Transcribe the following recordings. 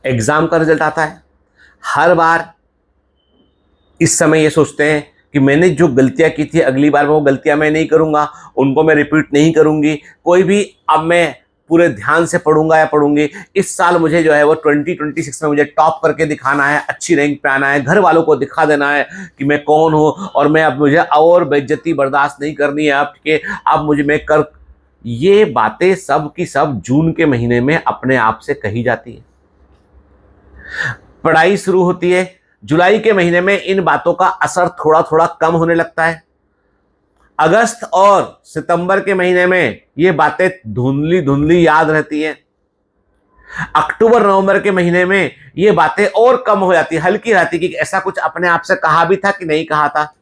Exam का result आता है, हर बार इस समय ये सोचते हैं कि मैंने जो गलतियां की थी अगली बार वो गलतियां मैं नहीं करूंगा, उनको मैं रिपीट नहीं करूंगी, कोई भी अब मैं पूरे ध्यान से पढ़ूंगा या पढ़ूंगी। इस साल मुझे जो है वो 2026 में मुझे टॉप करके दिखाना है, अच्छी रैंक पे आना है, घर वालों को दिखा देना है कि मैं कौन हूं, और मैं अब मुझे और बेइज्जती बर्दाश्त नहीं करनी है अब कि अब मुझे मैं कर। ये बातें सब की सब जून के महीने में अपने आप से कही जाती है। पढ़ाई शुरू होती है जुलाई के महीने में, इन बातों का असर थोड़ा थोड़ा कम होने लगता है। अगस्त और सितंबर के महीने में ये बातें धुंधली धुंधली याद रहती हैं। अक्टूबर नवंबर के महीने में ये बातें और कम हो जाती है, हल्की रहती कि ऐसा कुछ अपने आप से कहा भी था कि नहीं कहा था।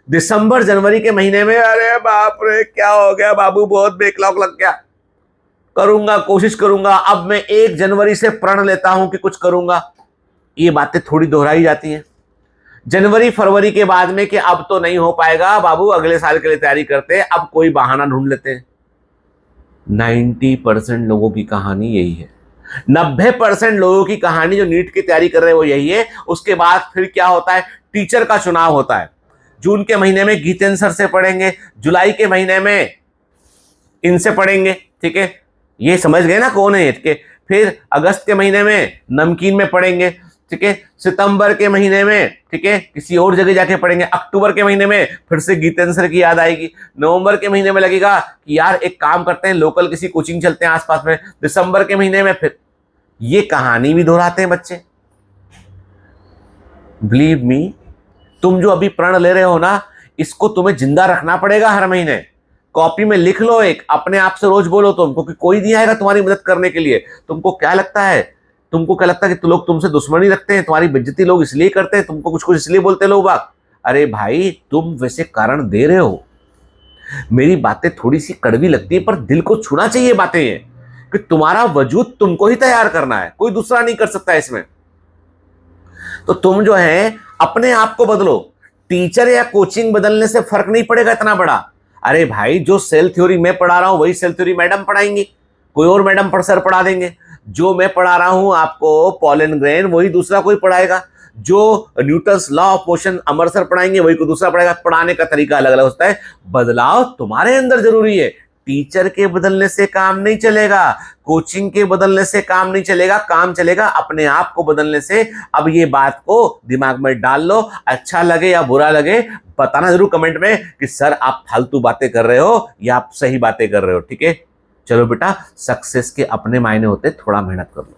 दिसंबर जनवरी के महीने में अरे बाप रे क्या हो गया बाबू, बहुत बैकलॉग लग गया, करूंगा, कोशिश करूंगा, अब मैं 1 जनवरी से प्रण लेता हूं कि कुछ करूंगा। ये बातें थोड़ी दोहराई जाती हैं। जनवरी फरवरी के बाद में कि अब तो नहीं हो पाएगा बाबू, अगले साल के लिए तैयारी करते हैं, अब कोई बहाना ढूंढ लेते हैं। 90% लोगों की कहानी यही है। 90% लोगों की कहानी जो नीट की तैयारी कर रहे हैं वो यही है। उसके बाद फिर क्या होता है, टीचर का चुनाव होता है। जून के महीने में गीतेंद्र सर से पढ़ेंगे, जुलाई के महीने में इनसे पढ़ेंगे, ठीक है, ये समझ गए ना कौन है इसके। फिर अगस्त के महीने में नमकीन में पढ़ेंगे, ठीक है, सितंबर के महीने में, ठीक है, किसी और जगह जाके पढ़ेंगे, अक्टूबर के महीने में फिर से गीतेंद्र सर की याद आएगी, नवंबर के महीने में लगेगा कि यार एक काम करते हैं, लोकल किसी कोचिंग चलते हैं आसपास में, दिसंबर के महीने में फिर ये कहानी भी दोहराते हैं बच्चे। बिलीव मी, तुम जो अभी प्रण ले रहे हो ना, इसको तुम्हें जिंदा रखना पड़ेगा। हर महीने कॉपी में लिख लो, एक अपने आप से रोज बोलो तुमको कि कोई नहीं आएगा तुम्हारी मदद करने के लिए। तुमको क्या लगता है कि लोग तुमसे दुश्मनी रखते हैं, तुम्हारी बेइज्जती लोग इसलिए करते हैं, तुमको कुछ कुछ इसलिए बोलते हैं लोग बाग। अरे भाई तुम वैसे कारण दे रहे हो। मेरी बातें थोड़ी सी कड़वी लगती है पर दिल को छूना चाहिए बातें ये, कि तुम्हारा वजूद तुमको ही तैयार करना है, कोई दूसरा नहीं कर सकता इसमें। तो तुम जो है अपने आप को बदलो। टीचर या कोचिंग बदलने से फर्क नहीं पड़ेगा इतना बड़ा। अरे भाई जो सेल थ्योरी मैं पढ़ा रहा हूं वही सेल थ्योरी मैडम पढ़ाएंगी, कोई और मैडम सर पढ़ा देंगे। जो मैं पढ़ा रहा हूं आपको पॉल एंड ग्रेन, वही दूसरा कोई पढ़ाएगा। जो Newton's law of motion Amar sir पढ़ाएंगे वही को दूसरा पढ़ाएगा। पढ़ाने का तरीका अलग अलग होता है। बदलाव तुम्हारे अंदर जरूरी है। टीचर के बदलने से काम नहीं चलेगा, कोचिंग के बदलने से काम नहीं चलेगा, काम चलेगा अपने आप को बदलने से। अब ये बात को दिमाग में डाल लो, अच्छा लगे या बुरा लगे बताना जरूर कमेंट में कि सर आप फालतू बातें कर रहे हो या आप सही बातें कर रहे हो, ठीक है। चलो बेटा, सक्सेस के अपने मायने होते, थोड़ा मेहनत कर लो।